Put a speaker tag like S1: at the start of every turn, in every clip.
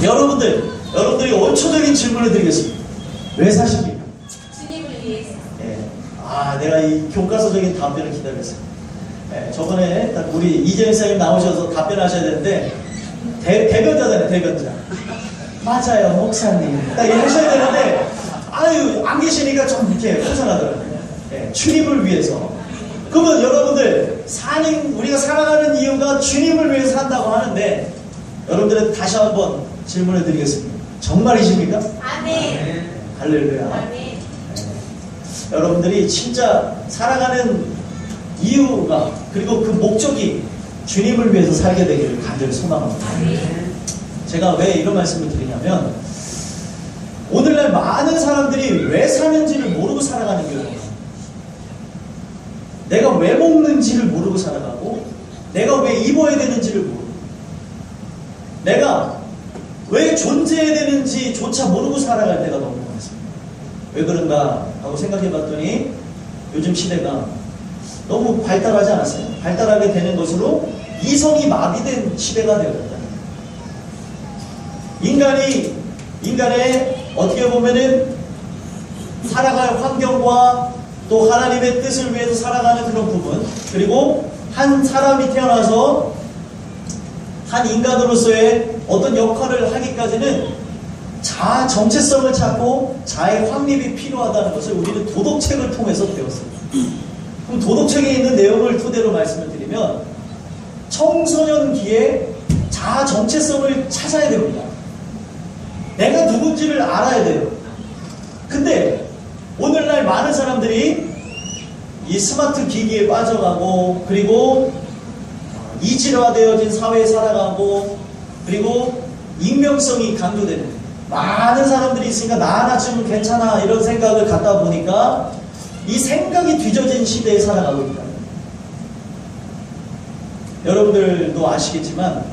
S1: 여러분들이 원초적인 질문을 드리겠습니다. 왜 사십니까?
S2: 주님을 위해서.
S1: 내가 이 교과서적인 답변을 기다렸어요. 저번에 딱 우리 이재영 선생님 나오셔서 답변하셔야 되는데, 대변자잖아요, 대변자. 맞아요, 목사님. 딱 이러셔야 되는데, 안 계시니까 좀 이렇게 혼선하더라고요. 주님을 위해서. 그러면 여러분들, 우리가 살아가는 이유가 주님을 위해서 산다고 하는데, 여러분들은 다시 한번 질문을 드리겠습니다. 정말이십니까?
S2: 아멘.
S1: 할렐루야.
S2: 아멘.
S1: 여러분들이 진짜 살아가는 이유가, 그리고 그 목적이 주님을 위해서 살게 되기를 간절히 소망합니다.
S2: 아멘.
S1: 제가 왜 이런 말씀을 드리냐면, 오늘날 많은 사람들이 왜 사는지를 모르고 살아가는 경우예요. 내가 왜 먹는지를 모르고 살아가고, 내가 왜 입어야 되는지를 모르고, 내가 왜 존재해야 되는지조차 모르고 살아갈 때가 너무 많습니다. 왜 그런가 하고 생각해 봤더니, 요즘 시대가 너무 발달하지 않았어요. 발달하게 되는 것으로 이성이 마비된 시대가 되었다. 인간의 어떻게 보면은 살아갈 환경과 또 하나님의 뜻을 위해서 살아가는 그런 부분, 그리고 한 사람이 태어나서 한 인간으로서의 어떤 역할을 하기까지는 자아 정체성을 찾고 자의 확립이 필요하다는 것을 우리는 도덕책을 통해서 배웠습니다. 그럼 도덕책에 있는 내용을 토대로 말씀을 드리면, 청소년기에 자아 정체성을 찾아야 됩니다. 내가 누군지를 알아야 돼요. 근데 오늘날 많은 사람들이 이 스마트 기기에 빠져가고, 그리고 이질화되어진 사회에 살아가고, 그리고 익명성이 강조되는 많은 사람들이 있으니까 나 하나쯤은 괜찮아 이런 생각을 갖다 보니까 이 생각이 뒤져진 시대에 살아가고 있다. 여러분들도 아시겠지만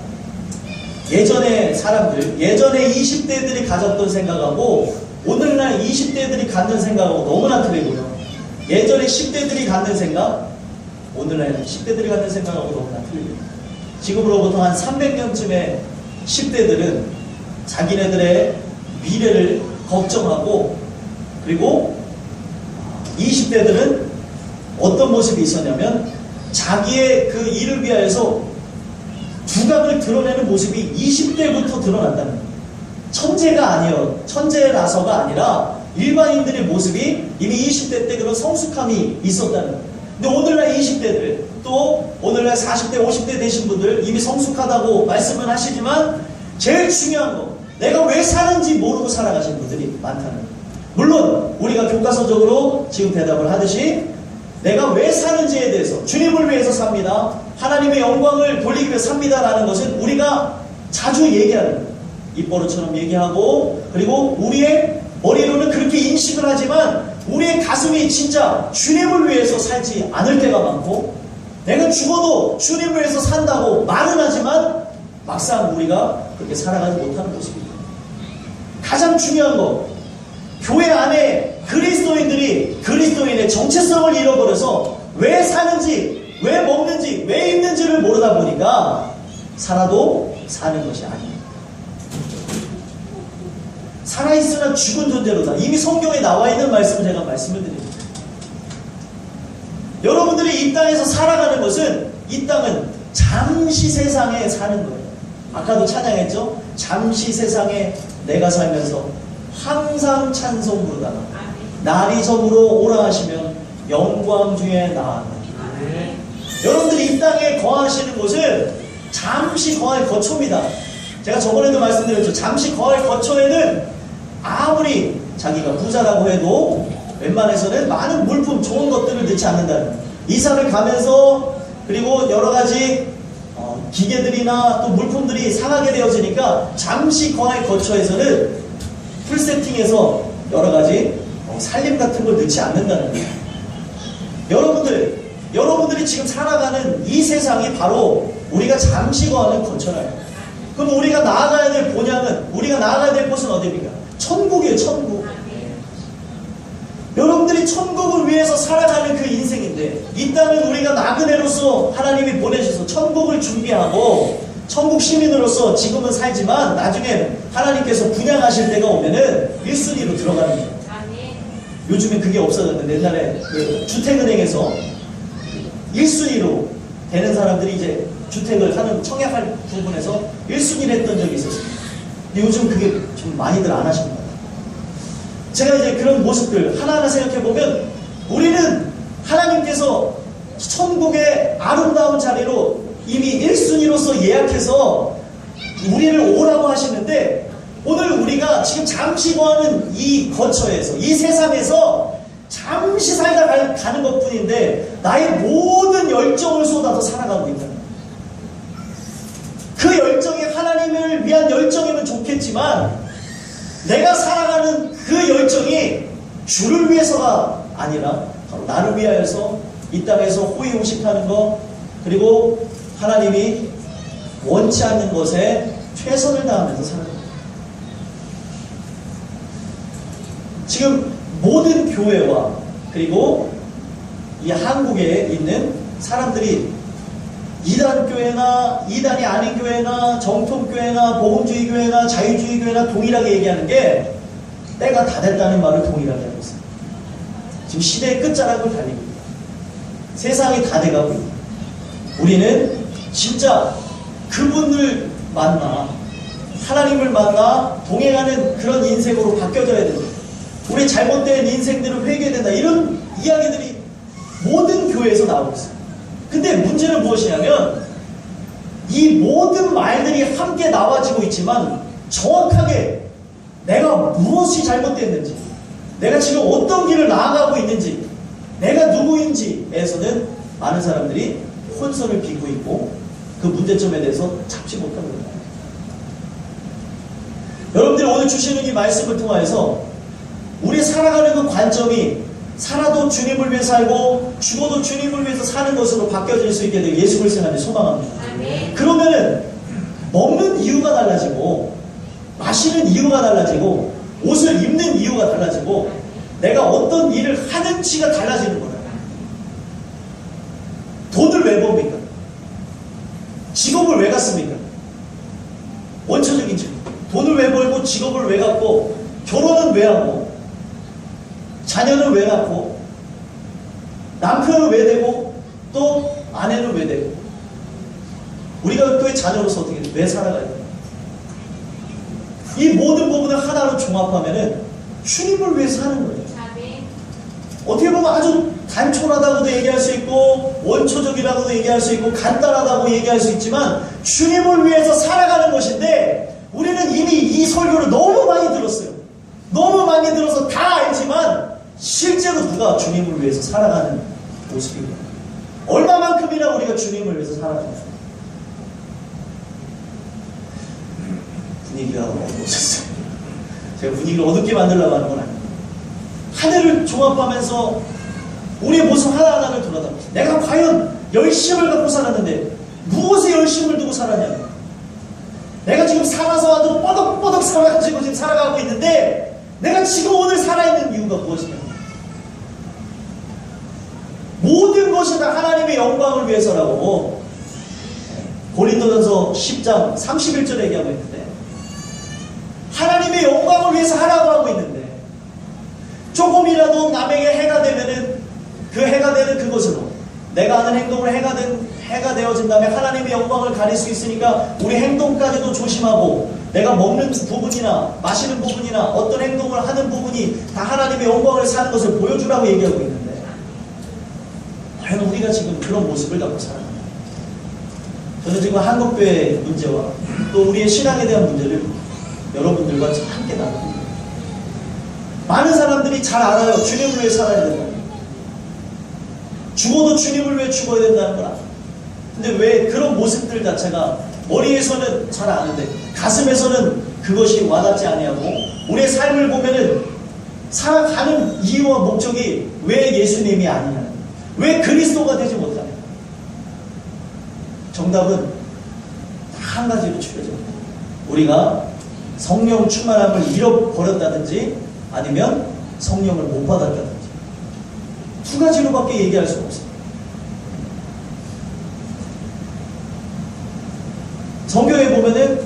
S1: 예전에 20대들이 가졌던 생각하고 오늘날 20대들이 갖는 생각하고 너무나 틀리고요. 예전에 10대들이 갖는 생각, 오늘날 10대들이 갖는 생각하고 너무나 틀립니다. 지금으로부터 한 300년쯤의 10대들은 자기네들의 미래를 걱정하고, 그리고 20대들은 어떤 모습이 있었냐면 자기의 그 일을 위하여서 두각을 드러내는 모습이 20대부터 드러났다는 거예요. 천재라서가 아니라 일반인들의 모습이 이미 20대 때 그런 성숙함이 있었다는 거예요. 근데 오늘날 20대들, 또 오늘날 40대, 50대 되신 분들 이미 성숙하다고 말씀을 하시지만 제일 중요한 거, 내가 왜 사는지 모르고 살아가신 분들이 많다는 거예요. 물론 우리가 교과서적으로 지금 대답을 하듯이 내가 왜 사는지에 대해서 주님을 위해서 삽니다, 하나님의 영광을 돌리기 위해 삽니다라는 것은 우리가 자주 얘기하는 거예요. 입버릇처럼 얘기하고, 그리고 우리의 머리로는 그렇게 인식을 하지만 우리의 가슴이 진짜 주님을 위해서 살지 않을 때가 많고, 내가 죽어도 주님을 위해서 산다고 말은 하지만 막상 우리가 그렇게 살아가지 못하는 모습입니다. 가장 중요한 거, 교회 안에 그리스도인의 정체성을 잃어버려서 왜 사는지, 왜 먹는지, 왜 입는지를 모르다 보니까 살아도 사는 것이 아닙니다. 살아있으나 죽은 존재로다. 이미 성경에 나와 있는 말씀을 제가 말씀을 드립니다. 여러분들이 이 땅에서 살아가는 것은, 이 땅은 잠시 세상에 사는 거예요. 아까도 찬양했죠? 잠시 세상에 내가 살면서 항상 찬송 부르다가 날이 저물어 오라 하시면 영광 중에 나아가라. 여러분들이 이 땅에 거하시는 곳은 잠시 거할 거초입니다. 제가 저번에도 말씀드렸죠. 잠시 거할 거초에는 아무리 자기가 부자라고 해도 웬만해서는 많은 물품, 좋은 것들을 넣지 않는다는 거예요. 이사를 가면서, 그리고 여러 가지 기계들이나 또 물품들이 상하게 되어지니까 잠시 거할 거처에서는 풀세팅해서 여러 가지 살림 같은 걸 넣지 않는다는 거예요. 여러분들이 지금 살아가는 이 세상이 바로 우리가 잠시 거하는 거처라요. 그럼 우리가 나아가야 될 본향은, 우리가 나아가야 될 곳은 어디입니까? 천국이에요, 천국. 여러분들이 천국을 위해서 살아가는 그 인생인데, 이 땅은 우리가 나그네로서 하나님이 보내셔서 천국을 준비하고 천국 시민으로서 지금은 살지만 나중에 하나님께서 분양하실 때가 오면은 1순위로 들어가는 거예요.
S2: 아멘.
S1: 요즘엔 그게 없어졌는데 옛날에 그 주택은행에서 1순위로 되는 사람들이 이제 주택을 하는 청약할 부분에서 1순위를 했던 적이 있었어요. 근데 요즘 그게 좀 많이들 안 하시는 것 같아요. 제가 이제 그런 모습들 하나하나 생각해 보면 우리는 하나님께서 천국의 아름다운 자리로 이미 1순위로서 예약해서 우리를 오라고 하시는데 오늘 우리가 지금 잠시 거하는 이 거처에서 이 세상에서 잠시 살다 가는 것 뿐인데 나의 모든 열정을 쏟아서 살아가고 있다. 그 열정이 하나님을 위한 열정이면 좋겠지만 내가 살아가는 그 열정이 주를 위해서가 아니라 바로 나를 위하여서 이 땅에서 호의호식하는 것 그리고 하나님이 원치 않는 것에 최선을 다하면서 살아갑니다. 지금 모든 교회와 그리고 이 한국에 있는 사람들이 이단 교회나 이단이 아닌 교회나 정통교회나 복음주의 교회나 자유주의 교회나 동일하게 얘기하는 게 때가 다 됐다는 말을 동일하게 하고 있습니다. 지금 시대의 끝자락을 달리고 있다. 세상이 다 돼가고 있다. 우리는 진짜 그분을 만나 하나님을 만나 동행하는 그런 인생으로 바뀌어져야 된다. 우리 잘못된 인생들을 회개해야 된다. 이런 이야기들이 모든 교회에서 나오고 있어요. 근데 문제는 무엇이냐면 이 모든 말들이 함께 나와지고 있지만 정확하게 내가 무엇이 잘못됐는지 내가 지금 어떤 길을 나아가고 있는지 내가 누구인지에서는 많은 사람들이 혼선을 빚고 있고 그 문제점에 대해서 잡지 못하고 있다. 여러분들이 오늘 주시는 이 말씀을 통하여서 우리 살아가는 그 관점이 살아도 주님을 위해 살고 죽어도 주님을 위해서 사는 것으로 바뀌어질 수 있게 되고 예수 그리스도를 하나님 소망합니다.
S2: 아멘.
S1: 그러면은 먹는 이유가 달라지고 마시는 이유가 달라지고 옷을 입는 이유가 달라지고 내가 어떤 일을 하는지가 달라지는 거예요. 돈을 왜 법니까? 직업을 왜 갖습니까? 원초적인 질문. 돈을 왜 벌고 직업을 왜 갖고 결혼은 왜 하고 자녀는 왜 낳고 남편은 왜 되고 또 아내는 왜 되고 우리가 교회 자녀로서 어떻게 왜 살아가야 돼요? 이 모든 부분을 하나로 종합하면은 주님을 위해 사는 거예요.
S2: 아멘.
S1: 어떻게 보면 아주 단촐하다고도 얘기할 수 있고 원초적이라고도 얘기할 수 있고 간단하다고 얘기할 수 있지만 주님을 위해서 살아가는 것인데 우리는 이미 이 설교를 너무 많이 들었어요. 너무 많이 들어서 다 알지만 실제로 누가 주님을 위해서 살아가는 모습입니다. 얼마만큼이나 우리가 주님을 위해서 살아가는가. 분위기가 어두워졌어요. 제가 분위기를 어둡게 만들려고 하는 건 아닙니다. 하늘을 종합하면서 우리의 모습 하나하나를 돌아다보면서 내가 과연 열심을 갖고 살았는데 무엇에 열심을 두고 살았냐. 내가 지금 살아서 와도 뻐덕뻐덕 살아가지고 지금 살아가고 있는데 내가 지금 오늘 살아있는 이유가 무엇이냐. 모든 것이 다 하나님의 영광을 위해서라고 고린도전서 10장 31절에 얘기하고 있는데 하나님의 영광을 위해서 하라고 하고 있는데 조금이라도 남에게 해가 되면은 그 해가 되는 그것으로 내가 하는 행동을 해가 되어진다면 하나님의 영광을 가릴 수 있으니까 우리 행동까지도 조심하고 내가 먹는 부분이나 마시는 부분이나 어떤 행동을 하는 부분이 다 하나님의 영광을 사는 것을 보여주라고 얘기하고 있는데 과연 우리가 지금 그런 모습을 갖고 살아갑니다. 저는 지금 한국교회의 문제와 또 우리의 신앙에 대한 문제를 여러분들과 함께 나눕니다. 많은 사람들이 잘 알아요. 주님을 위해 살아야 된다. 죽어도 주님을 위해 죽어야 된다는 걸 알아요. 근데 왜 그런 모습들 자체가 머리에서는 잘 아는데 가슴에서는 그것이 와닿지 아니하고 우리의 삶을 보면은 살아가는 이유와 목적이 왜 예수님이 아니냐, 왜 그리스도가 되지 못하냐. 정답은 한 가지로 추려집니다. 우리가 성령 충만함을 잃어버렸다든지 아니면 성령을 못 받았다든지 두 가지로밖에 얘기할 수가 없습니다. 성경에 보면은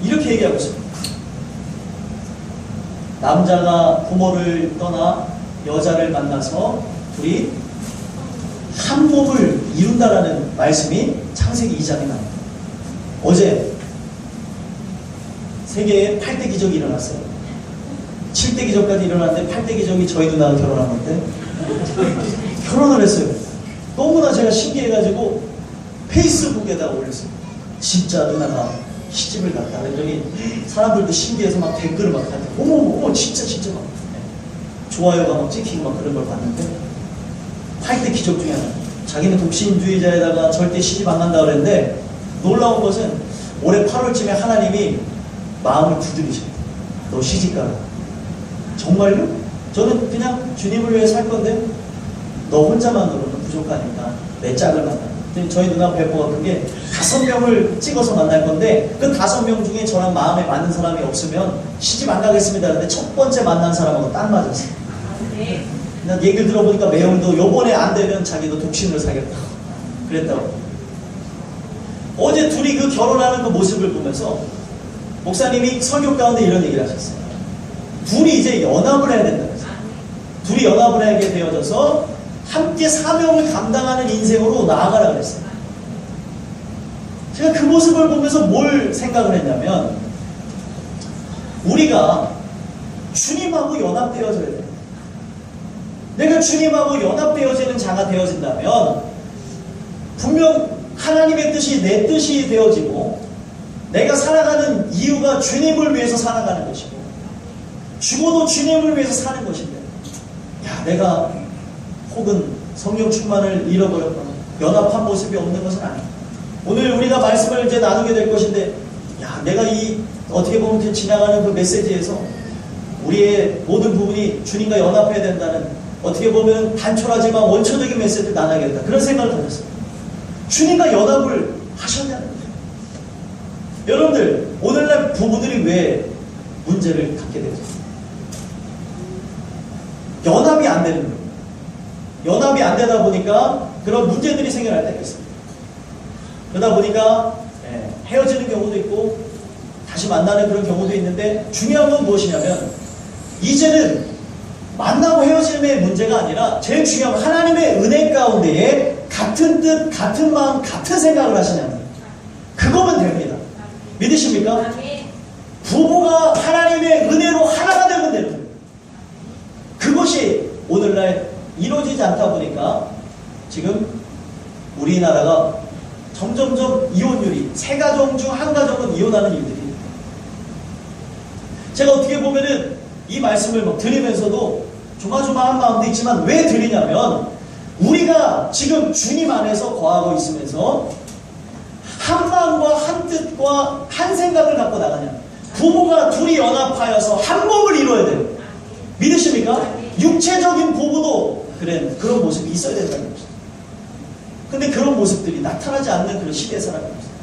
S1: 이렇게 얘기하고 있습니다. 남자가 부모를 떠나 여자를 만나서 둘이 한 몸을 이룬다라는 말씀이 창세기 2장에 나옵니다. 어제 세계에 8대 기적이 일어났어요. 7대 기적까지 일어났는데 8대 기적이 저희 누나가 결혼한 건데 결혼을 했어요. 너무나 제가 신기해가지고 페이스북에다가 올렸어요. 진짜 누나가 시집을 갔다. 그랬더니 사람들도 신기해서 막 댓글을 막 하는데 어머 진짜 막 좋아요가 막 찍히고 막 그런 걸 봤는데 8대 기적 중에 하나. 자기는 독신주의자에다가 절대 시집 안 간다 그랬는데 놀라운 것은 올해 8월쯤에 하나님이 마음을 두드리셔요. 너 시집 가라. 정말요? 저는 그냥 주님을 위해 살 건데 너 혼자만으로는 부족하니까 내 짝을 만나. 저희 누나 배포가 그게 5명을 찍어서 만날 건데 그 5명 중에 저랑 마음에 맞는 사람이 없으면 시집 안 가겠습니다. 근데 첫 번째 만난 사람하고 딱 맞았어요.
S2: 네.
S1: 난 얘기를 들어보니까 매형도 요번에 안 되면 자기도 독신을 사겠다 그랬다고. 어제 둘이 그 결혼하는 그 모습을 보면서 목사님이 설교 가운데 이런 얘기를 하셨어요. 둘이 이제 연합을 해야 된다고 했어요. 둘이 연합을 하게 되어져서 함께 사명을 감당하는 인생으로 나아가라 그랬어요. 제가 그 모습을 보면서 뭘 생각을 했냐면 우리가 주님하고 연합되어져야 돼요. 내가 주님하고 연합되어지는 자가 되어진다면 분명 하나님의 뜻이 내 뜻이 되어지고 내가 살아가는 이유가 주님을 위해서 살아가는 것이고 죽어도 주님을 위해서 사는 것인데 야 내가 혹은 성령 충만을 잃어버렸거나 연합한 모습이 없는 것은 아니야. 오늘 우리가 말씀을 이제 나누게 될 것인데 야 내가 이 어떻게 보면 지나가는 그 메시지에서 우리의 모든 부분이 주님과 연합해야 된다는 어떻게 보면 단촐하지만 원초적인 메시지를 나눠야겠다 그런 생각을 가졌어요. 주님과 연합을 하셨냐는 거예요. 여러분들 오늘날 부부들이 왜 문제를 갖게 되죠? 연합이 안 되는 거예요. 연합이 안 되다 보니까 그런 문제들이 생겨날 때가 있습니다. 그러다 보니까 헤어지는 경우도 있고 다시 만나는 그런 경우도 있는데 중요한 건 무엇이냐면 이제는 만나고 헤어짐의 문제가 아니라 제일 중요한 건 하나님의 은혜 가운데에 같은 뜻, 같은 마음, 같은 생각을 하시냐는 거예요. 그거면 됩니다. 믿으십니까? 부부가 하나님의 은혜로 하나가 되면 됩니다. 그것이 오늘날 이루어지지 않다 보니까 지금 우리나라가 점점점 이혼율이 3가정 중 1가정은 이혼하는 일들이 제가 어떻게 보면은 이 말씀을 막 드리면서도 조마조마한 마음도 있지만 왜 드리냐면 우리가 지금 주님 안에서 거하고 있으면서 한 마음과 한 뜻과 한 생각을 갖고 나가냐. 부부가 둘이 연합하여서 한 몸을 이루어야 돼요. 믿으십니까? 육체적인 부부도 그런 모습이 있어야 된다는 것이죠. 근데 그런 모습들이 나타나지 않는 그런 시대에 살아가고 있어요.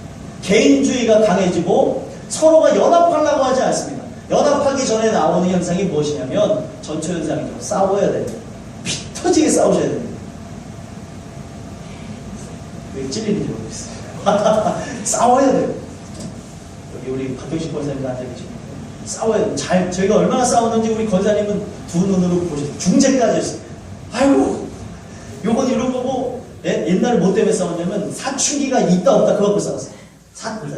S1: 개인주의가 강해지고 서로가 연합하려고 하지 않습니다. 연합하기 전에 나오는 현상이 무엇이냐면 전초현상이죠. 싸워야 돼요. 피 터지게 싸우셔야 됩니다. 왜 찔리는지 모르겠어요. 싸워야 돼요. 여기 우리 박경식 권사님도 앉아계시고 싸워야 돼요. 저희가 얼마나 싸웠는지 우리 권사님은 두 눈으로 보셨어요. 중재까지 했어요. 아이고 요건 이런 거고 옛날에 뭐 때문에 싸웠냐면 사춘기가 있다 없다 그거 갖고 싸웠어요.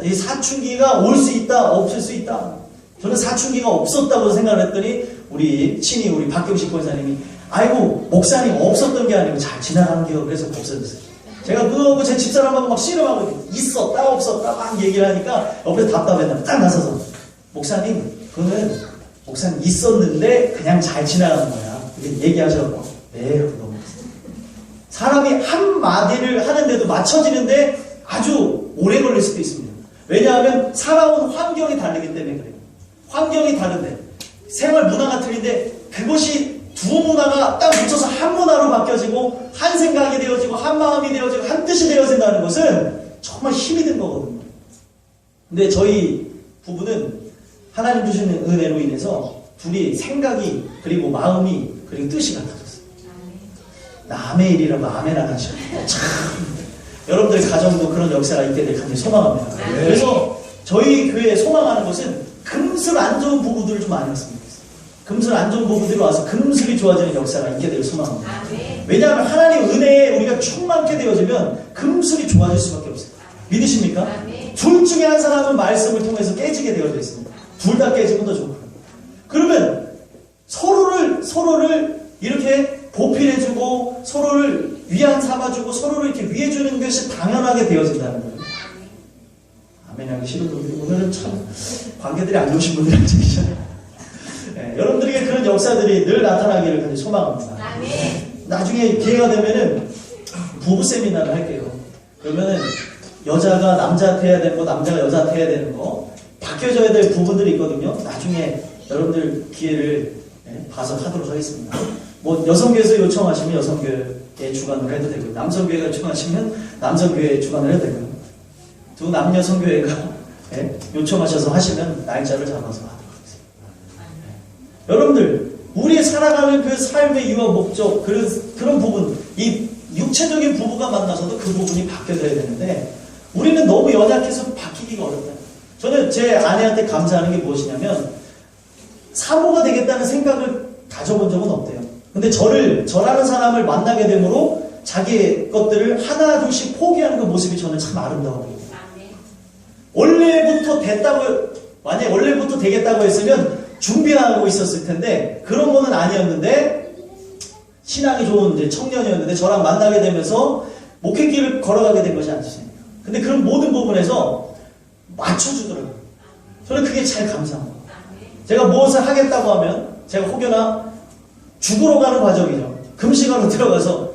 S1: 이 사춘기가 올 수 있다 없을 수 있다. 저는 사춘기가 없었다고 생각을 했더니 우리 박경식 권사님이 아이고 목사님 없었던 게 아니고 잘 지나간 게요. 그래서 없어졌어요. 제가 그거 제 집사람하고 막 씨름하고 있었다 없었다 막 얘기를 하니까 옆에서 답답했나 딱 나서서 목사님 그거는 목사님 있었는데 그냥 잘 지나간 거야. 얘기하셔서 그거 사람이 한마디를 하는데도 맞춰지는데 아주 오래 걸릴 수도 있습니다. 왜냐하면 살아온 환경이 다르기 때문에 그래요. 환경이 다른데 생활 문화가 틀린데 그것이 두 문화가 딱 묻혀서 한 문화로 바뀌어지고 한 생각이 되어지고 한 마음이 되어지고 한 뜻이 되어진다는 것은 정말 힘이 든 거거든요. 근데 저희 부부는 하나님 주시는 은혜로 인해서 둘이 생각이 그리고 마음이 그리고 뜻이 같아졌어요. 남의 일이라고 아멘 안 하셔. 참 여러분들 가정도 그런 역사가 있게 될 간절히 소망합니다.
S2: 네.
S1: 그래서 저희 교회에 소망하는 것은 금슬 안 좋은 부부들을 좀 많이 왔으면 좋겠어요. 금슬 안 좋은 부부들이 와서 금슬이 좋아지는 역사가 있게 될 소망합니다.
S2: 아멘.
S1: 왜냐하면 하나님 은혜에 우리가 충만케 되어지면 금슬이 좋아질 수밖에 없어요. 믿으십니까?
S2: 아멘.
S1: 둘 중에 한 사람은 말씀을 통해서 깨지게 되어져 있습니다. 둘 다 깨지면 더 좋고요. 그러면 서로를 이렇게 보필해주고 서로를 위안 삼아주고 서로를 이렇게 위해주는 것이 당연하게 되어진다는 거예요. 아멘 하기 싫은 분들이 오늘은 참 관계들이 안 좋으신 분들이 앉아 계시잖아요. 네, 여러분들에게 그런 역사들이 늘 나타나기를 간절히 소망합니다.
S2: 아멘.
S1: 나중에 기회가 되면은 부부 세미나를 할게요. 그러면은 여자가 남자한테 해야 되는 거, 남자가 여자한테 해야 되는 거 바뀌어져야 될 부분들이 있거든요. 나중에 여러분들 기회를 봐서 하도록 하겠습니다. 뭐 여성교회에서 요청하시면 여성교회 주관을 해도 되고 남성교회가 요청하시면 남성교회 주관을 해도 되고요. 두 남녀 성교회가 요청하셔서 하시면 날짜를 잡아서 하도록 하겠습니다. 여러분들 우리 살아가는 그 삶의 이유와 목적 그런 부분 이 육체적인 부부가 만나서도 그 부분이 바뀌어져야 되는데 우리는 너무 연약해서 바뀌기가 어렵다. 저는 제 아내한테 감사하는 게 무엇이냐면 사모가 되겠다는 생각을 가져본 적은 없대요. 근데 저라는 사람을 만나게 되므로 자기의 것들을 하나 둘씩 포기하는 그 모습이 저는 참 아름다워 보여요. 만약에 원래부터 되겠다고 했으면 준비하고 있었을 텐데 그런 거는 아니었는데 신앙이 좋은 이제 청년이었는데 저랑 만나게 되면서 목회길을 걸어가게 된 것이 아니십니까? 근데 그런 모든 부분에서 맞춰주더라고요. 저는 그게 잘 감사합니다. 제가 무엇을 하겠다고 하면 제가 혹여나 죽으러 가는 과정이죠. 금시간으로 들어가서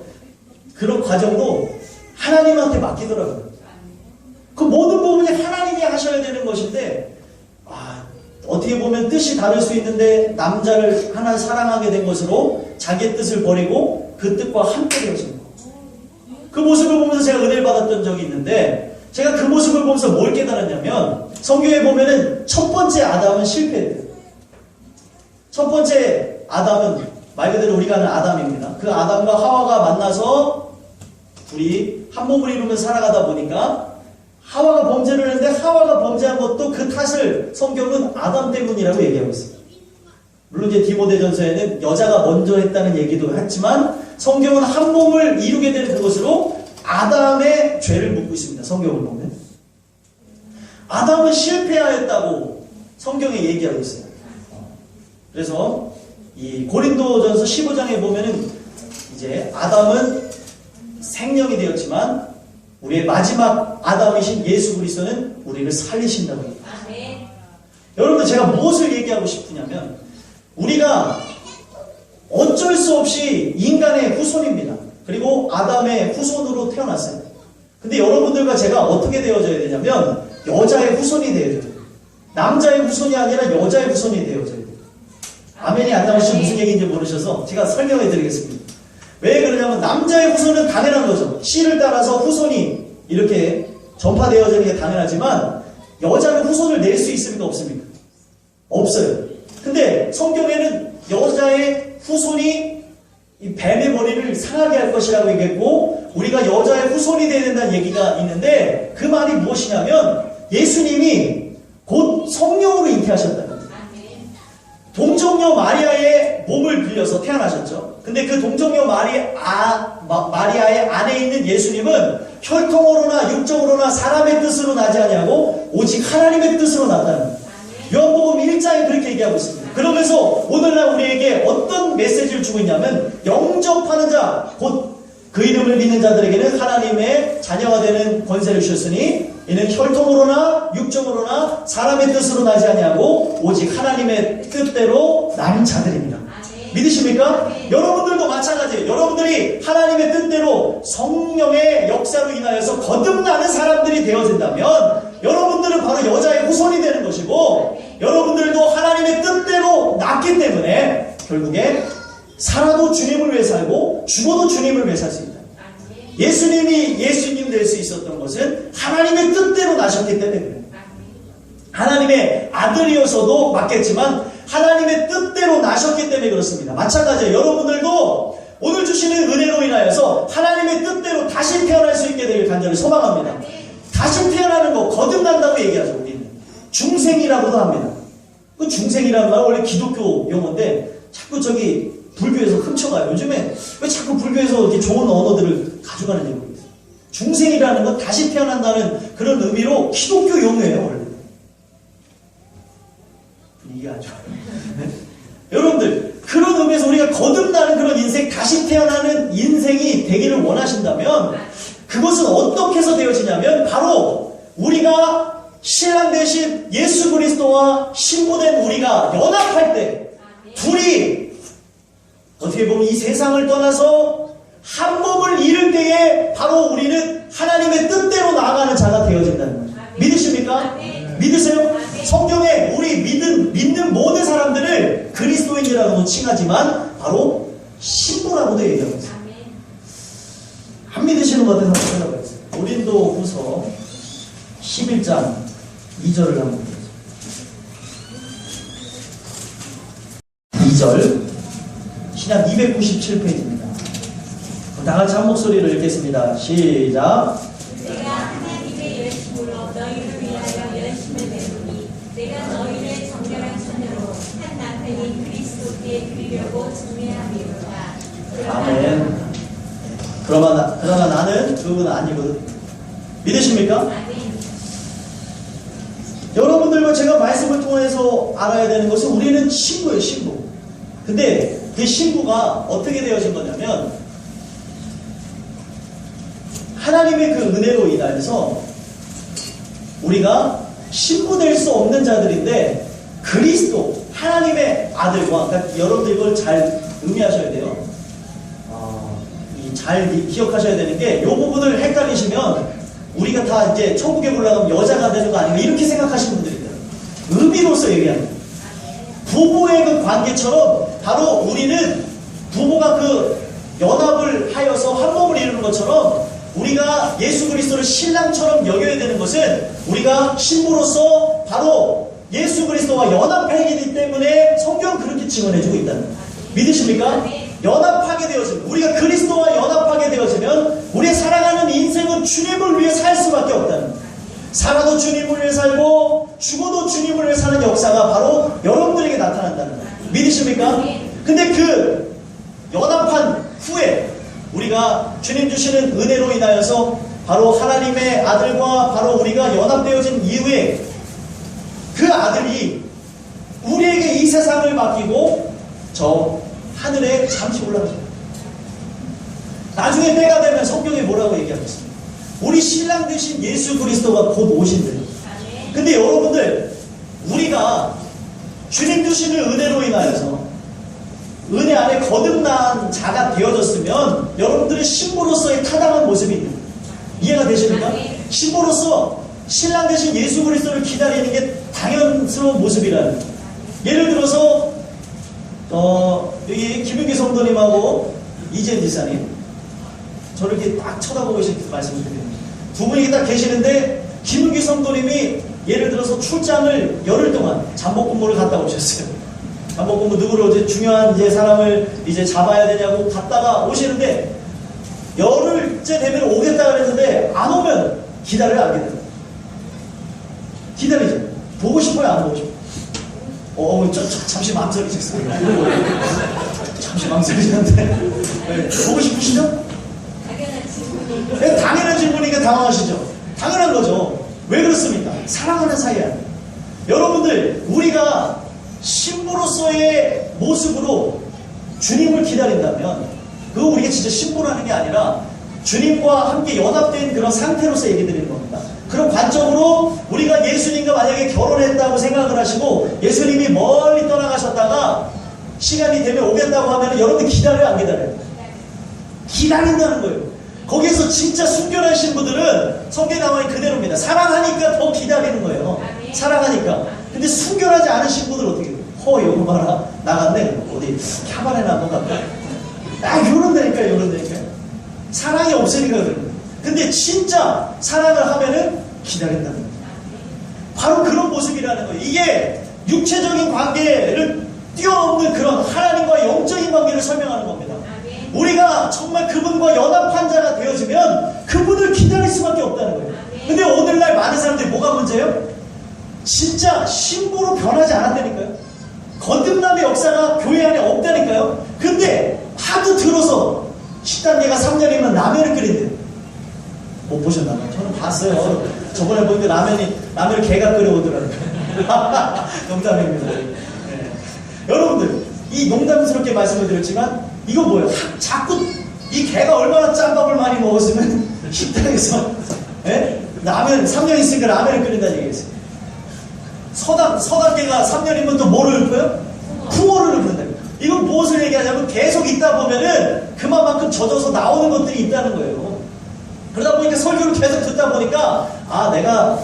S1: 그런 과정도 하나님한테 맡기더라고요. 그 모든 부분이 하나님이 하셔야 되는 것인데 어떻게 보면 뜻이 다를 수 있는데 남자를 하나 사랑하게 된 것으로 자기의 뜻을 버리고 그 뜻과 함께 되어진 거예요. 그 모습을 보면서 제가 은혜를 받았던 적이 있는데 제가 그 모습을 보면서 뭘 깨달았냐면 성경에 보면은 첫 번째 아담은 실패했대요. 첫 번째 아담은 말 그대로 우리가 아는 아담입니다. 그 아담과 하와가 만나서 둘이 한 몸을 이루면서 살아가다 보니까 하와가 범죄를 했는데 하와가 범죄한 것도 그 탓을 성경은 아담 때문이라고 얘기하고 있습니다. 물론 이제 디모데전서에는 여자가 먼저 했다는 얘기도 했지만 성경은 한 몸을 이루게 되는 그것으로 아담의 죄를 묻고 있습니다. 성경을 보면 아담은 실패하였다고 성경에 얘기하고 있어요. 그래서 이 고린도전서 15장에 보면은 이제 아담은 생명이 되었지만 우리의 마지막 아담이신 예수 그리스도는 우리를 살리신다고 합니다.
S2: 아멘.
S1: 여러분들 제가 무엇을 얘기하고 싶으냐면 우리가 어쩔 수 없이 인간의 후손입니다. 그리고 아담의 후손으로 태어났어요. 근데 여러분들과 제가 어떻게 되어져야 되냐면 여자의 후손이 되어져야 돼요. 남자의 후손이 아니라 여자의 후손이 되어져야 돼요. 아멘이 안 나오시면 무슨 얘기인지 모르셔서 제가 설명해 드리겠습니다. 왜 그러냐면 남자의 후손은 당연한 거죠. 씨를 따라서 후손이 이렇게 전파되어지는 게 당연하지만 여자는 후손을 낼 수 있습니까? 없습니까? 없어요. 근데 성경에는 여자의 후손이 이 뱀의 머리를 상하게 할 것이라고 얘기했고 우리가 여자의 후손이 되어야 된다는 얘기가 있는데 그 말이 무엇이냐면 예수님이 곧 성령으로 잉태하셨다. 동정녀 마리아의 몸을 빌려서 태어나셨죠. 근데 그 동정녀 마리아의 안에 있는 예수님은 혈통으로나 육정으로나 사람의 뜻으로 나지 아니하고 오직 하나님의 뜻으로 나타납니다. 요한복음 1장에 그렇게 얘기하고 있습니다. 그러면서 오늘날 우리에게 어떤 메시지를 주고 있냐면 영접하는 자, 곧 그 이름을 믿는 자들에게는 하나님의 자녀가 되는 권세를 주셨으니 이는 혈통으로나 육정으로나 사람의 뜻으로 나지 아니하고 오직 하나님의 뜻대로 난 자들입니다. 믿으십니까? 여러분들도 마찬가지예요. 여러분들이 하나님의 뜻대로 성령의 역사로 인하여서 거듭나는 사람들이 되어진다면 여러분들은 바로 여자의 후손이 되는 것이고 여러분들도 하나님의 뜻대로 났기 때문에 결국에 살아도 주님을 위해 살고 죽어도 주님을 위해 살 수 있다. 예수님이 예수님 될 수 있었던 것은 하나님의 뜻대로 나셨기 때문에 그래요. 하나님의 아들이어서도 맞겠지만 하나님의 뜻대로 나셨기 때문에 그렇습니다. 마찬가지예요. 여러분들도 오늘 주시는 은혜로 인하여서 하나님의 뜻대로 다시 태어날 수 있게 되길 간절히 소망합니다. 다시 태어나는 거 거듭난다고 얘기하죠. 우리는 중생이라고도 합니다. 그 중생이라는 말은 원래 기독교 용어인데 자꾸 저기 불교에서 훔쳐가요. 요즘에 왜 자꾸 불교에서 이렇게 좋은 언어들을 가져가는지 모르겠어요. 중생이라는 건 다시 태어난다는 그런 의미로 기독교 용어예요. 원래 분위기가 안 좋아요. 네? 여러분들 그런 의미에서 우리가 거듭나는 그런 인생, 다시 태어나는 인생이 되기를 원하신다면 그것은 어떻게 해서 되어지냐면 바로 우리가 신랑 대신 예수 그리스도와 신부된 우리가 연합할 때 둘이 어떻게 보면 이 세상을 떠나서 한 몸을 이룰 때에 바로 우리는 하나님의 뜻대로 나아가는 자가 되어진다는 거죠. 믿으십니까? 믿으세요? 성경에 우리 믿는 모든 사람들을 그리스도인이라고도 칭하지만 바로 신부라고도 얘기하고 있어요. 안 믿으시는 것 같아서 생각해보겠습니다. 고린도 후서 11장 2절을 한번 보겠습니다. 2절 신약 297페이지입니다. 다같이 한 목소리를 읽겠습니다. 시작.
S2: 내가 하나님의 열심으로 너희를 위하여 열심을 내노니 내가 너희를 정결한 손으로 한 남편인 그리스도께 드리려고 준비함이로다.
S1: 아멘. 그러나 나는 그분 아니거든. 믿으십니까?
S2: 아멘.
S1: 여러분들과 제가 말씀을 통해서 알아야 되는 것은 우리는 신부예요, 신부. 근데 그 신부가 어떻게 되어진 거냐면 하나님의 그 은혜로 인하여서 우리가 신부 될 수 없는 자들인데 그리스도, 하나님의 아들과, 그러니까 여러분들 이걸 잘 의미하셔야 돼요. 잘 기억하셔야 되는 게 이 부분을 헷갈리시면 우리가 다 이제 천국에 올라가면 여자가 되는 거 아닌가 이렇게 생각하시는 분들이 있어요. 의미로서 얘기합니다. 부부의 그 관계처럼 바로 우리는 부부가 그 연합을 하여서 한 몸을 이루는 것처럼 우리가 예수 그리스도를 신랑처럼 여겨야 되는 것은 우리가 신부로서 바로 예수 그리스도와 연합하기 때문에 성경은 그렇게 증언해주고 있다는 거예요. 믿으십니까? 연합하게 되어지면 우리가 그리스도와 연합하게 되어지면 우리의 살아가는 인생은 주님을 위해 살 수밖에 없다는 거예요. 살아도 주님을 위해 살고 죽어도 주님을 위해 사는 역사가 바로 여러분들에게 나타난다는 거예요. 믿으십니까? 근데 그 연합한 후에 우리가 주님 주시는 은혜로 인하여서 바로 하나님의 아들과 바로 우리가 연합되어진 이후에 그 아들이 우리에게 이 세상을 맡기고 저 하늘에 잠시 올라가십니다. 나중에 때가 되면 성경에 뭐라고 얘기하겠습니까? 우리 신랑 되신 예수 그리스도가 곧 오신대요. 근데 여러분들 우리가 주님 주시는 은혜로 인하여서 은혜 안에 거듭난 자가 되어졌으면 여러분들의 신부로서의 타당한 모습이 있는 거예요. 이해가 되십니까? 신부로서 신랑 되신 예수 그리스도를 기다리는 게 당연스러운 모습이라는 거예요. 예를 들어서 여기 김윤기 성도님하고 이재현 지사님 저를 이렇게 딱 쳐다보고 계신 말씀을 드립니다. 두 분이 이렇게 딱 계시는데 김윤기 성도님이 예를 들어서 출장을 열흘 동안 잠복 근무를 갔다 오셨어요. 잠복 근무 누구로 이제 중요한 이제 사람을 이제 잡아야 되냐고 갔다가 오시는데 열흘째 되면 오겠다 그랬는데 안 오면 기다려야 안 기다려요. 기다리죠. 보고 싶어요, 안 보고 싶어요? 잠시 망설이셨어요. 잠시 망설이셨는데 네, 보고 싶으시죠?
S2: 당연한 질문이.
S1: 네, 당연한 질문이니까 당황하시죠. 당연한 거죠. 왜 그렇습니까? 사랑하는 사이야. 여러분들 우리가 신부로서의 모습으로 주님을 기다린다면 그거 우리가 진짜 신부라는 게 아니라 주님과 함께 연합된 그런 상태로서 얘기 드리는 겁니다. 그런 관점으로 우리가 예수님과 만약에 결혼했다고 생각을 하시고 예수님이 멀리 떠나가셨다가 시간이 되면 오겠다고 하면 여러분들 기다려요, 안 기다려요? 기다린다는 거예요. 거기에서 진짜 순결한 신부들은 성경에 나와 있는 그대로입니다. 사랑하니까 더 기다리는 거예요. 사랑하니까. 근데 순결하지 않은 신부들 어떻게 해요? 이거 봐라. 나갔네. 어디 캬바레나 한번 갈까? 요런 데니까. 사랑이 없으니까 그런 거예요. 근데 진짜 사랑을 하면은 기다린다는 거예요. 바로 그런 모습이라는 거예요. 이게 육체적인 관계를 뛰어넘는 그런 하나님과 영적인 관계를 설명하는 겁니다. 우리가 정말 그분과 연합한 자가 되어지면 그분을 기다릴 수밖에 없다는 거예요. 근데 오늘날 많은 사람들이 뭐가 문제예요? 진짜 신부로 변하지 않았다니까요. 거듭남의 역사가 교회 안에 없다니까요. 근데 하도 들어서 10단계가 3년이면 라면을 끓인대요. 못 보셨나요? 저는 봤어요. 저번에 보니까 라면을 개가 끓여오더라고요. 농담입니다. 네. 여러분들, 이 농담스럽게 말씀을 드렸지만, 이거 뭐예요? 자꾸 이 개가 얼마나 짬밥을 많이 먹었으면 식당에서 라면 3년 있으니까 라면을 끓인다는 얘기겠어요. 서당계가 3년이면 또 뭐를 읊어요? 풍어를 읊는다. 이건 무엇을 얘기하냐면 계속 있다 보면은 그만큼 젖어서 나오는 것들이 있다는 거예요. 그러다 보니까 설교를 계속 듣다 보니까 내가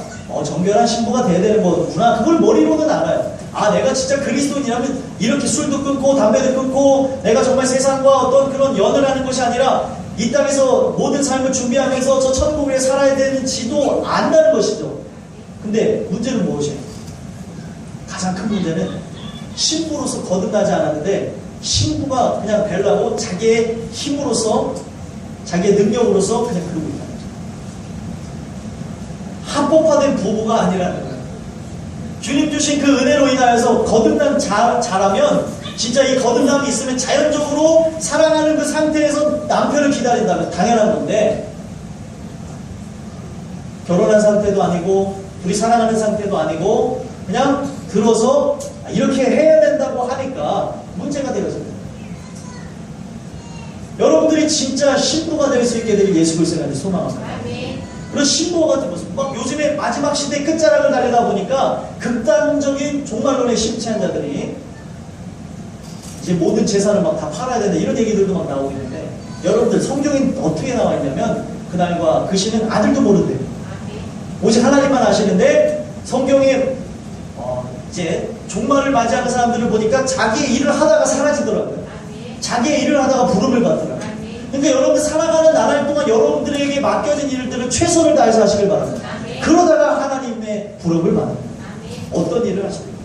S1: 정결한 신부가 돼야 되는 거구나. 그걸 머리로는 알아요. 내가 진짜 그리스도인이라면 이렇게 술도 끊고 담배도 끊고 내가 정말 세상과 어떤 그런 연을 하는 것이 아니라 이 땅에서 모든 삶을 준비하면서 저 천국에 살아야 되는지도 안다는 것이죠. 근데 문제는 무엇이에요? 가장 큰 문제는 신부로서 거듭나지 않았는데 신부가 그냥 되려고 자기의 힘으로서 자기의 능력으로서 그냥 그러고 있다는 거죠. 합법화된 부부가 아니라는 거예요. 주님 주신 그 은혜로 인하여서 거듭난 자라면 진짜 이 거듭남이 있으면 자연적으로 사랑하는 그 상태에서 남편을 기다린다면 당연한 건데 결혼한 상태도 아니고 둘이 사랑하는 상태도 아니고 그냥 들어서 이렇게 해야 된다고 하니까 문제가 되어집니다. 여러분들이 진짜 신부가 될 수 있게 될 예수 그리스도를 소망합니다. 그런 신부가 같은 모습, 막 요즘에 마지막 시대 끝자락을 달리다 보니까 극단적인 종말론에 심취한 자들이 이제 모든 재산을 막 다 팔아야 된다 이런 얘기들도 막 나오고 있는데 여러분들 성경에 어떻게 나와 있냐면 그날과 그 시는 아들도 모른대요. 오직 하나님만 아시는데 성경에 이제 종말을 맞이하는 사람들을 보니까 자기의 일을 하다가 사라지더라고요. 자기의 일을 하다가 부름을 받더라고요. 그러니까 여러분들 살아가는 나날 동안 여러분들에게 맡겨진 일들을 최선을 다해서 하시길 바랍니다. 그러다가 하나님의 부름을 받습니다. 어떤 일을 하십니까?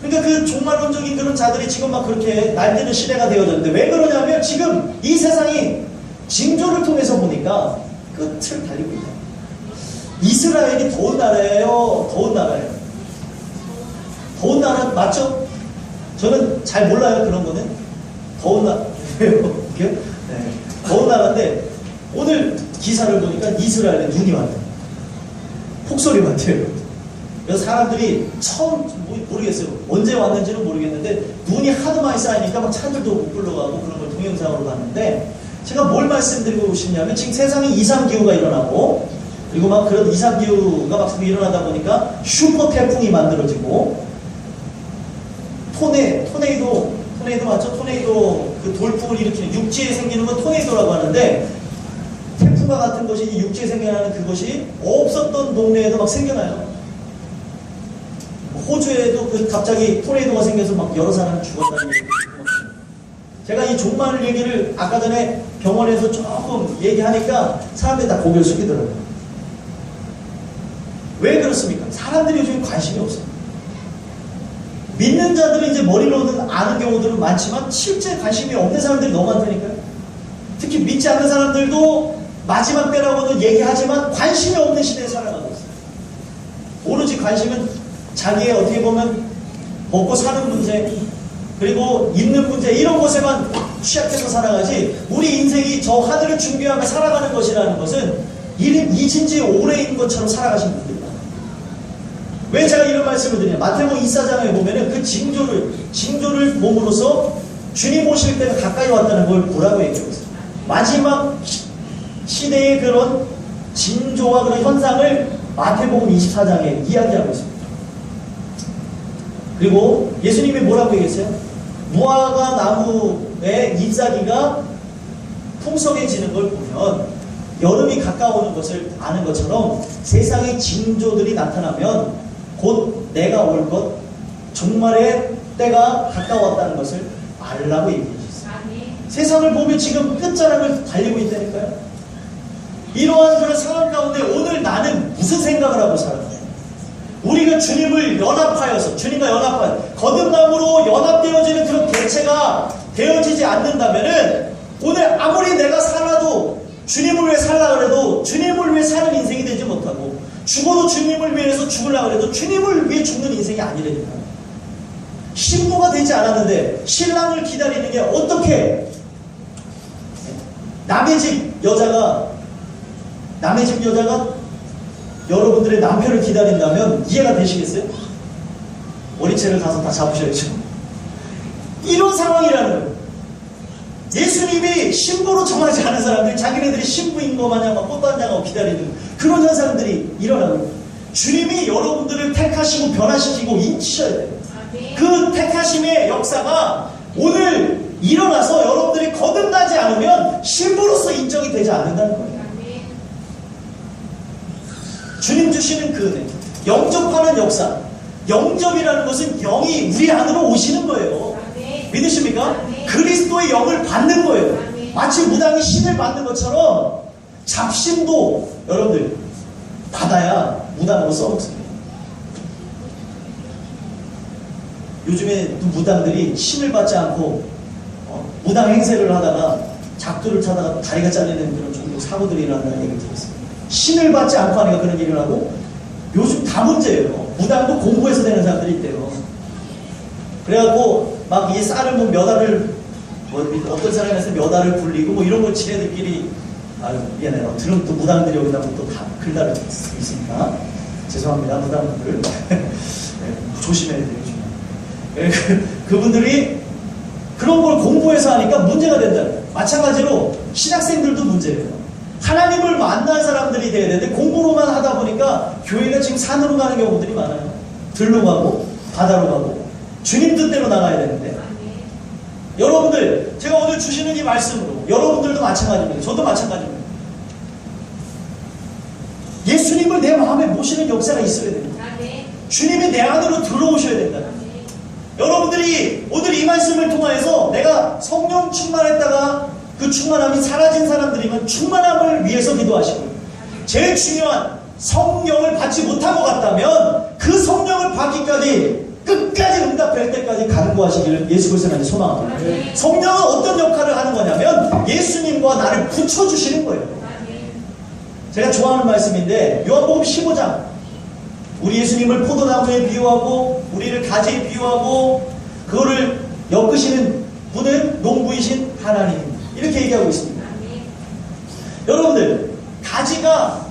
S1: 그러니까 그 종말론적인 그런 자들이 지금 막 그렇게 날뛰는 시대가 되어졌는데 왜 그러냐면 지금 이 세상이 징조를 통해서 보니까 끝을 달리고 있다. 이스라엘이 더운 나라예요? 더운 나라예요? 더운 나라 맞죠? 저는 잘 몰라요 그런 거는. 더운 나라 네. 더운 나라인데 오늘 기사를 보니까 이스라엘에 눈이 왔대요. 폭설이 왔대요. 그래서 사람들이 처음 모르겠어요. 언제 왔는지는 모르겠는데 눈이 하도 많이 쌓이니까 막 차들도 못 불러가고 그런 걸 동영상으로 봤는데 제가 뭘 말씀드리고 싶냐면 지금 세상에 이상기후가 일어나고 그리고 막 그런 이상기후가 막 일어나다 보니까 슈퍼 태풍이 만들어지고 토네이도 맞죠? 토네이도 그 돌풍을 일으키는 육지에 생기는 건 토네이도라고 하는데 태풍과 같은 것이 육지에 생겨나는 그것이 없었던 동네에도 막 생겨나요. 호주에도 그 갑자기 토네이도가 생겨서 막 여러 사람이 죽었다는 얘기를 들었어요. 제가 이 종말 얘기를 아까 전에 병원에서 조금 얘기하니까 사람들이 다 고개를 숙이더라고요. 왜 그렇습니까? 사람들이 요즘 관심이 없어요. 믿는 자들은 이제 머리로는 아는 경우들은 많지만 실제 관심이 없는 사람들이 너무 많다니까요. 특히 믿지 않는 사람들도 마지막 때라고는 얘기하지만 관심이 없는 시대에 살아가고 있어요. 오로지 관심은 자기의 어떻게 보면 먹고 사는 문제 그리고 있는 문제 이런 것에만 취약해서 살아가지 우리 인생이 저 하늘을 준비하며 살아가는 것이라는 것은 잊은 지 오래인 것처럼 살아가신 분들이 많아요. 왜 제가 이런 말씀을 드리냐? 마태복음 24장에 보면은 그 징조를 봄으로써 주님 오실 때가 가까이 왔다는 걸 보라고 얘기하고 있어요. 마지막 시대의 그런 징조와 그런 현상을 마태복음 24장에 이야기하고 있습니다. 그리고 예수님이 뭐라고 얘기했어요? 무화과 나무의 잎사귀가 풍성해지는 걸 보면 여름이 가까워오는 것을 아는 것처럼 세상의 징조들이 나타나면 곧 내가 올 것, 종말의 때가 가까웠다는 것을 알라고 얘기해 주셨어요. 세상을 보면 지금 끝자락을 달리고 있다니까요. 이러한 그런 상황 가운데 오늘 나는 무슨 생각을 하고 살아요? 우리가 주님을 연합하여서 주님과 거듭남으로 연합되어지는 그런 개체가 되어지지 않는다면은 오늘 아무리 내가 살아도 주님을 위해 살라 그래도 주님을 위해 사는 인생이 되지 못하고 죽어도 주님을 위해서 죽으려고 해도 주님을 위해 죽는 인생이 아니라니까. 신부가 되지 않았는데 신랑을 기다리는 게 어떻게 남의 집 여자가 여러분들의 남편을 기다린다면 이해가 되시겠어요? 머리채를 가서 다 잡으셔야죠. 이런 상황이라는 거예요. 예수님이 신부로 정하지 않은 사람들이 자기네들이 신부인 것 마냥 막 꽃단장하고 기다리는 그런 현상들이 일어나는 거예요. 주님이 여러분들을 택하시고 변화시키고 인치셔야 돼요. 그 택하심의 역사가 오늘 일어나서 여러분들이 거듭나지 않으면 신부로서 인정이 되지 않는다는 거예요. 주님 주시는 그 은혜, 영접하는 역사. 영접이라는 것은 영이 우리 안으로 오시는 거예요. 믿으십니까? 그리스도의 영을 받는 거예요. 마치 무당이 신을 받는 것처럼 잡신도 여러분들 받아야 무당으로 써먹습니다. 요즘에 무당들이 신을 받지 않고 무당 행세를 하다가 작두를 타다가 다리가 잘리는 그런 종교 사고들이 일어난다는 얘기를 들었습니다. 신을 받지 않고 하니까 그런 일을 하고 요즘 다 문제예요. 무당도 공부해서 되는 사람들이 있대요. 그래갖고 막 이 쌀을 뭐 몇 알을 어떤 사람에서 몇 알을 굴리고 뭐 이런 걸 지네들끼리 아유 미안해요. 들은 또 무당들이 여기다 또 다 글달을 있으니까 죄송합니다 무당분들. 네, 조심해야 돼요. 그분들이 그런 걸 공부해서 하니까 문제가 된다는 거예요. 마찬가지로 신학생들도 문제예요. 하나님을 만난 사람들이 돼야 되는데 공부로만 하다 보니까 교회가 지금 산으로 가는 경우들이 많아요. 들로 가고 바다로 가고 주님 뜻대로 나가야 되는데 여러분들 제가 오늘 주시는 이 말씀으로 여러분들도 마찬가지입니다. 저도 마찬가지입니다. 예수님을 내 마음에 모시는 역사가 있어야 됩니다. 주님이 내 안으로 들어오셔야 된다. 여러분들이 오늘 이 말씀을 통하여서 내가 성령 충만했다가 그 충만함이 사라진 사람들이면 충만함을 위해서 기도하시고요. 제일 중요한 성령을 받지 못한 것 같다면 그 성령을 받기까지 끝까지 응답될 때까지 간구하시기를 예수 그리스도의 이름으로 소망합니다. 성령은 어떤 역할을 하는 거냐면 예수님과 나를 붙여주시는 거예요. 제가 좋아하는 말씀인데 요한복음 15장 우리 예수님을 포도나무에 비유하고 우리를 가지에 비유하고 그거를 엮으시는 분은 농부이신 하나님입니다. 이렇게 얘기하고 있습니다. 여러분들 가지가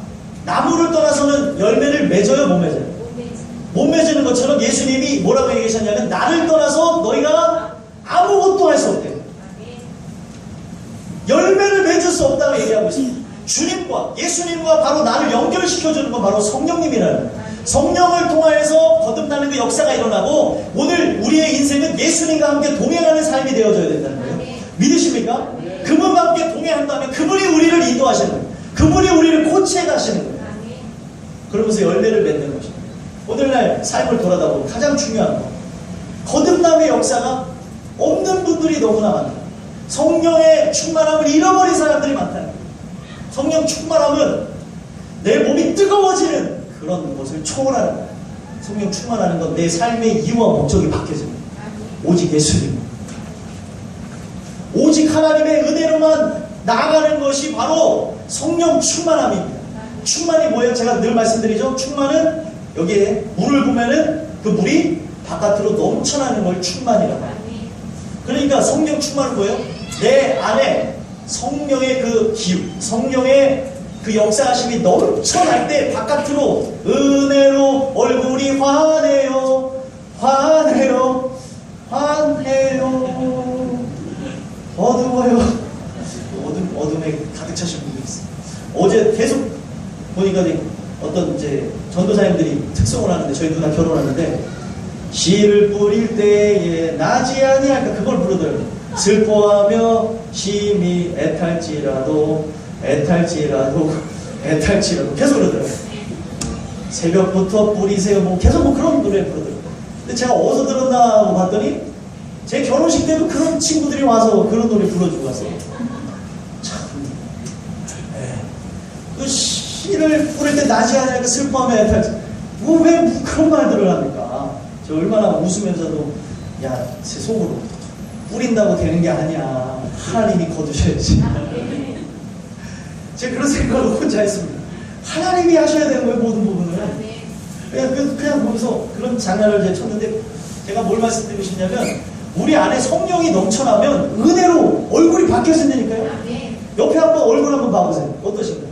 S1: 나무를 떠나서는 열매를 맺어요 못 맺어요? 못 맺는 것처럼 예수님이 뭐라고 얘기하셨냐면 나를 떠나서 너희가 아무것도 할 수 없대요. 열매를 맺을 수 없다고 얘기하고 있습니다. 주님과 예수님과 바로 나를 연결시켜주는 건 바로 성령님이라는 거예요. 성령을 통하여서 거듭나는 그 역사가 일어나고 오늘 우리의 인생은 예수님과 함께 동행하는 삶이 되어져야 된다는 거예요. 믿으십니까? 그분과 함께 동행한다면 그분이 우리를 인도하시는 거예요. 그분이 우리를 코치해 가시는 거예요. 그러면서 열매를 맺는 것입니다. 오늘날 삶을 돌아다보고 가장 중요한 거 거듭남의 역사가 없는 분들이 너무나 많다. 성령의 충만함을 잃어버린 사람들이 많다는 거예요. 성령 충만함은 내 몸이 뜨거워지는 그런 것을 초월하는 거예요. 성령 충만하는 건 내 삶의 이유와 목적이 바뀌어집니다. 오직 예수님, 오직 하나님의 은혜로만 나아가는 것이 바로 성령 충만함입니다. 충만이 뭐예요? 제가 늘 말씀드리죠. 충만은 여기에 물을 보면은 그 물이 바깥으로 넘쳐나는 걸 충만이라고 합니다. 그러니까 성령 충만은 뭐예요? 내 안에 성령의 그 기운, 성령의 그 역사하심이 넘쳐날 때 바깥으로 은혜로 얼굴이 환해요, 환해요, 환해요. 어두워요. 어둠에 가득 차신 분들이 있어요. 어제 계속 보니까 어떤 이제 전도사님들이 특송을 하는데 저희 누나 결혼하는데 씨를 뿌릴 때에 나지 아니할까 그걸 부르더라고요. 슬퍼하며 심히 애탈지라도 계속 그러더라고요. 새벽부터 뿌리세요 뭐 계속 뭐 그런 노래 부르더라고요. 근데 제가 어디서 들었나 하고 봤더니 제 결혼식 때도 그런 친구들이 와서 그런 노래 불러주고 왔어요. 참 그 씨를 뿌릴 때 나지 않으니까 슬퍼하며 애탈지 왜 그런 말들을 합니까? 저 얼마나 웃으면서도 야 제 속으로 뿌린다고 되는 게 아니야. 하나님이 거두셔야지. 제가 그런 생각을 혼자 했습니다. 하나님이 하셔야 되는 거예요, 모든 부분은. 그냥 보면서 그런 장난을 제가 쳤는데, 제가 뭘 말씀드리고 싶냐면, 우리 안에 성령이 넘쳐나면 은혜로 얼굴이 바뀌어진다니까요. 옆에 한번 얼굴 한번 봐보세요. 어떠신가요?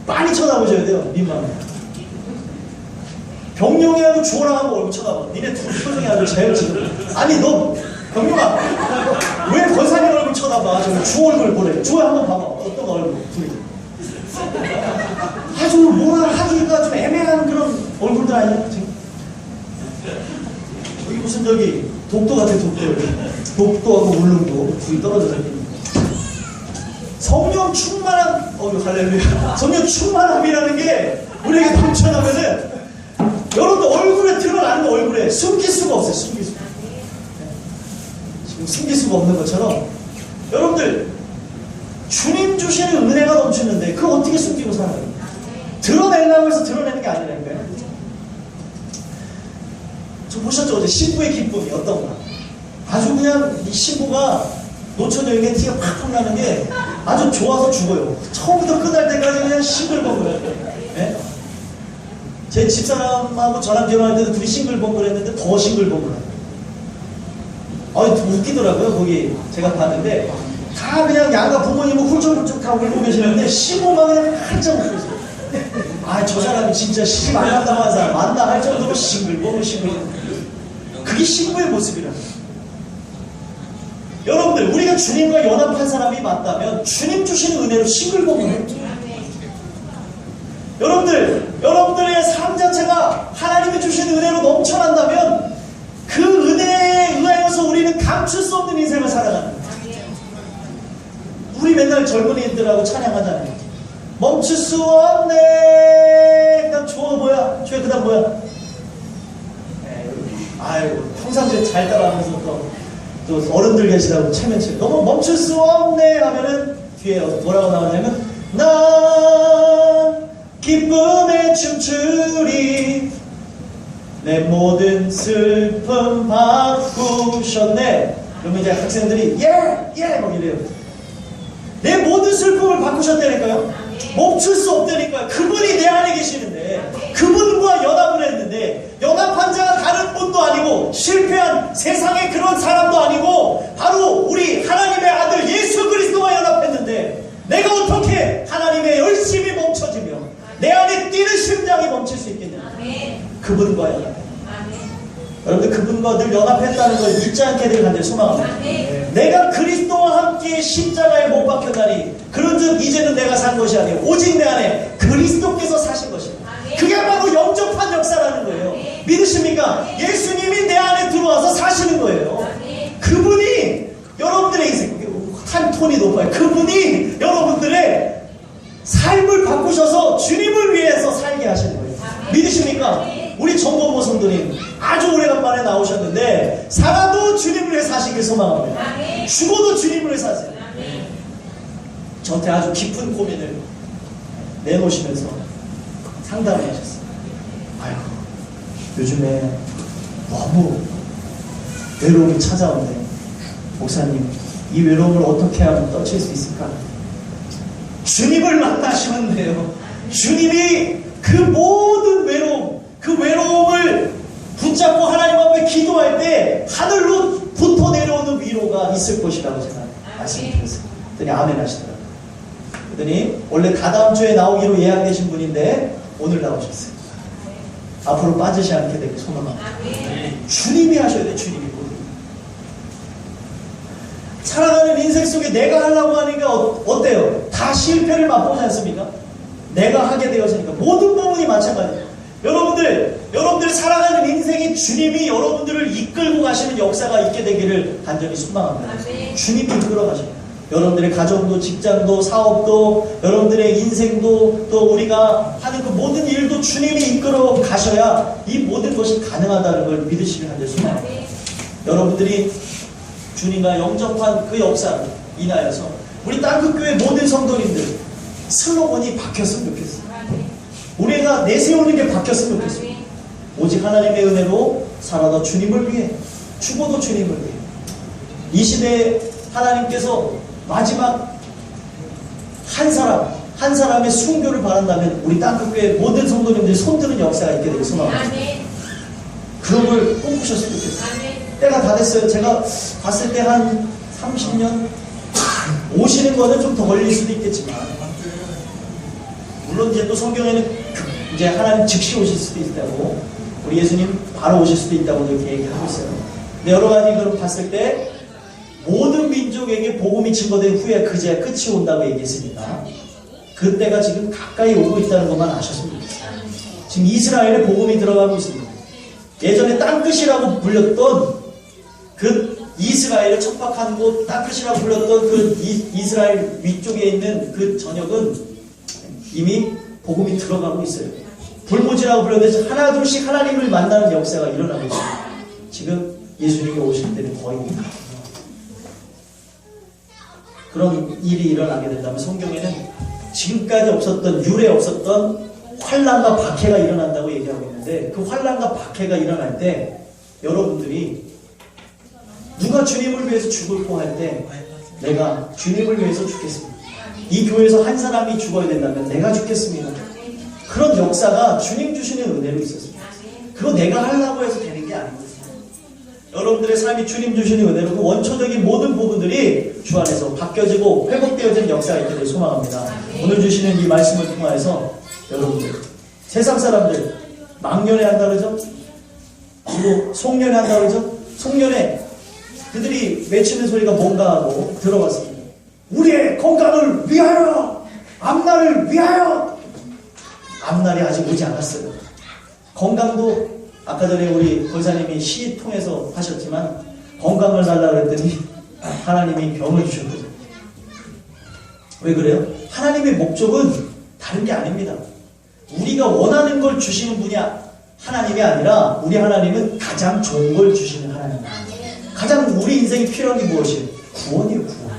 S1: 많이 쳐다보셔야 돼요, 민망해. 병용이하고 주호랑 한번 얼굴 쳐다봐. 니네 둘 표정이 아주 제일 지금. 아니, 너, 병용아, 왜 권사님 얼굴 쳐다봐? 저 주 얼굴 보래. 주호 한번 봐봐. 어떤 얼굴, 둘이. 아주 뭐라 하기가 좀 애매한 그런 얼굴들 아니에요, 지금? 여기 무슨 저기, 독도 같아, 독도. 독도하고 울릉도 둘이 떨어져서 있는. 성령 충만함, 할렐루야. 성령 충만함이라는 게 우리에게 넘쳐나면은 여러분들 얼굴에 드러나는 얼굴에 숨길 수가 없어요, 숨길 수가. 지금 숨길 수가 없는 것처럼 여러분들 주님 주시는 은혜가 넘치는데 그걸 어떻게 숨기고 살아요? 드러내려고 해서 드러내는 게 아니라니까요. 저 보셨죠? 어제 신부의 기쁨이 어떤가? 아주 그냥 이 신부가 노처녀 있는 티가 팍팍 나는 게 아주 좋아서 죽어요. 처음부터 끝날 때까지 그냥 싱글벙글해요. 네? 제 집사람하고 저랑 결혼할 때도 둘이 싱글벙글했는데 더 싱글벙글해요. 웃기더라고요. 거기 제가 봤는데 다 그냥 양가 부모님은 훌쩍훌쩍 다 울고 계시는데 신부만 그냥 한참 웃고 있어요. 저 사람이 진짜 시집 안 간다고 한 사람 만나 할 정도로 싱글벙글. 그게 신부의 모습이라고. 여러분들 우리가 주님과 연합한 사람이 맞다면 주님 주시는 은혜로 싱글벙글해요. 여러분들의 삶 자체가 하나님이 주시는 은혜로 넘쳐난다면 그 은혜에 의하여서 우리는 감출 수 없는 인생을 살아가는 거예요. 우리 맨날 젊은이들하고 찬양하잖아요. 멈출 수 없네. 그다음 주어 뭐야? 주어 그다음 뭐야? 평상시에 잘 따라하면서 또 어른들 계시다고 체면치. 너무 멈출 수 없네 하면은 뒤에 뭐라고 나오냐면 난 기쁨에 춤추리 내 모든 슬픔 바꾸셨네. 그러면 이제 학생들이 막 이래요. 내 모든 슬픔을 바꾸셨다니까요. 멈출 수 없다니까요. 그분이 내 안에 계시는데 그분과 연합을 했는데 연합한 자가 다른 분도 아니고 실패한 세상의 그런 사람도 아니고 바로 우리 하나님의 아들 예수 그리스도와 연합했는데 내가 어떻게 하나님의 열심히 멈춰지며 내 안에 뛰는 심장이 멈출 수 있겠냐. 그분과 연합해. 여러분들 그분과 늘 연합했다는 걸 잊지 않게 되길 간절히 소망합니다. 내가 그리스도와 함께 십자가에 못 박혔다니 그런즉 이제는 내가 산 것이 아니고 오직 내 안에 그리스도께서 사신 것입니다. 그게 바로 영접한 역사라는 거예요. 믿으십니까? 예수님이 내 안에 들어와서 사시는 거예요. 그분이 여러분들의 인생 한 톤이 높아요. 그분이 여러분들의 삶을 바꾸셔서 주님을 위해서 살게 하시는 거예요. 믿으십니까? 우리 정범호 성도님 아주 오래간만에 나오셨는데 살아도 주님을 위해 사시길 소망합니다. 죽어도 주님을 위해 사세요. 저한테 아주 깊은 고민을 내놓으시면서 상담을 하셨어요. 요즘에 너무 외로움이 찾아오는데 목사님 이 외로움을 어떻게 하면 떨칠 수 있을까? 주님을 만나시면 돼요. 주님이 그 모든 외로움, 그 외로움을 붙잡고 하나님 앞에 기도할 때 하늘로부터 내려오는 위로가 있을 것이라고 제가 말씀드렸어요. 그랬더니 아멘 하시더라고요. 그랬더니 원래 다다음 주에 나오기로 예약되신 분인데 오늘 나오셨어요. 앞으로 빠지지 않게 되길 소망합니다. 주님이 하셔야 돼요. 주님이. 살아가는 인생 속에 내가 하려고 하니까 어때요? 다 실패를 맛보지 않습니까? 내가 하게 되었으니까 모든 부분이 마찬가지예요. 여러분들 살아가는 인생이 주님이 여러분들을 이끌고 가시는 역사가 있게 되기를 간절히 소망합니다. 주님이 이끌어 가십니다. 여러분들의 가정도 직장도 사업도 여러분들의 인생도 또 우리가 하는 그 모든 일도 주님이 이끌어 가셔야 이 모든 것이 가능하다는 걸 믿으시길 간절히 소망합니다. 여러분들이 주님과 영접한 그 역사를 인하여서 우리 땅끝교회 모든 성도님들 슬로건이 바뀌었으면 좋겠어요. 우리가 내세우는 게 바뀌었으면 좋겠어요. 오직 하나님의 은혜로 살아도 주님을 위해 죽어도 주님을 위해 이 시대에 하나님께서 마지막 한 사람의 순교를 바란다면 우리 땅끝교회 모든 성도님들이 손드는 역사가 있게 되길 소망합니다.
S2: 아멘.
S1: 그런 걸 꿈꾸셨으면 좋겠어요.
S2: 아멘.
S1: 때가 다 됐어요. 제가 봤을 때 한 30년 오시는 거는 좀 더 걸릴 수도 있겠지만, 물론 이제 또 성경에는 이제 하나님 즉시 오실 수도 있다고, 우리 예수님 바로 오실 수도 있다고 이렇게 얘기하고 있어요. 근데 여러 가지 그걸 봤을 때 모든 민족에게 복음이 증거된 후에 그제야 끝이 온다고 얘기했으니까 그때가 지금 가까이 오고 있다는 것만 아셨으면 좋겠어요. 지금 이스라엘에 복음이 들어가고 있습니다. 예전에 땅끝이라고 불렸던 그 이스라엘을 척박한 곳 땅끝이라고 불렸던 그 이스라엘 위쪽에 있는 그 전역은 이미 복음이 들어가고 있어요. 불모지라고 불렸는데 하나 둘씩 하나님을 만나는 역사가 일어나고 있어요. 지금 예수님이 오실 때는 거의 그런 일이 일어나게 된다면 성경에는 지금까지 없었던 유례 없었던 환난과 박해가 일어난다고 얘기하고 있는데, 그 환난과 박해가 일어날 때 여러분들이 누가 주님을 위해서 죽을고 할 때 내가 주님을 위해서 죽겠습니다. 이 교회에서 한 사람이 죽어야 된다면 내가 죽겠습니다. 그런 역사가 주님 주시는 은혜로 있었습니다. 그거 내가 하려고 해서 되는 게 아니거든요. 여러분들의 삶이 주님 주시는 은혜로 그 원초적인 모든 부분들이 주 안에서 바뀌어지고 회복되어지는 역사가 있기를 소망합니다. 오늘 주시는 이 말씀을 통해서 여러분들, 세상 사람들 망년에 한다 그러죠? 그리고 송년회 한다 그러죠? 송년회 그들이 외치는 소리가 뭔가 하고 들어봤습니다. 우리의 건강을 위하여, 앞날을 위하여. 앞날이 아직 오지 않았어요. 건강도 아까 전에 우리 권사님이 시 통해서 하셨지만 건강을 달라고 했더니 하나님이 병을 주셨거든요. 왜 그래요? 하나님의 목적은 다른 게 아닙니다. 우리가 원하는 걸 주시는 분이 하나님이 아니라 우리 하나님은 가장 좋은 걸 주시는 하나님입니다. 가장 우리 인생이 필요한 게 무엇이에요? 구원이에요, 구원.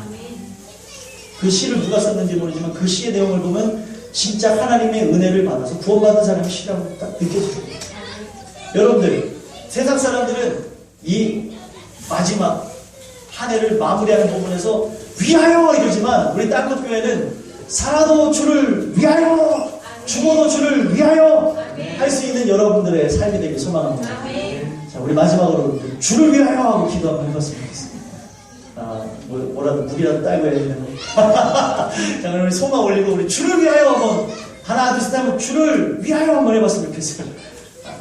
S1: 그 시를 누가 썼는지 모르지만 그 시의 내용을 보면 진짜 하나님의 은혜를 받아서 구원받은 사람이 시라고 딱 느껴져요. 여러분들, 세상 사람들은 이 마지막 한 해를 마무리하는 부분에서 위하여 이러지만 우리 땅끝교회는 살아도 주를 위하여, 죽어도 주를 위하여 할 수 있는 여러분들의 삶이 되길 소망합니다. 자, 우리 마지막으로 주를 위하여 하고 기도 한번 해봤으면 좋겠습니다. 뭐라도 물이라도 딸고 해야 되는 자, 그럼 우리 소망 올리고 우리 주를 위하여 한번 하나 둘 셋 하면 주를 위하여 한번 해봤으면 좋겠어요.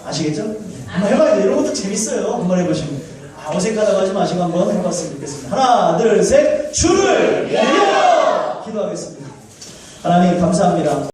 S1: 아시겠죠? 한번 해봐야 돼요. 이런 것도 재밌어요. 한번 해보시면. 어색하다고 하지 마시고 한번 해봤으면 좋겠습니다. 하나 둘 셋, 주를 위하여 기도하겠습니다. 하나님 감사합니다.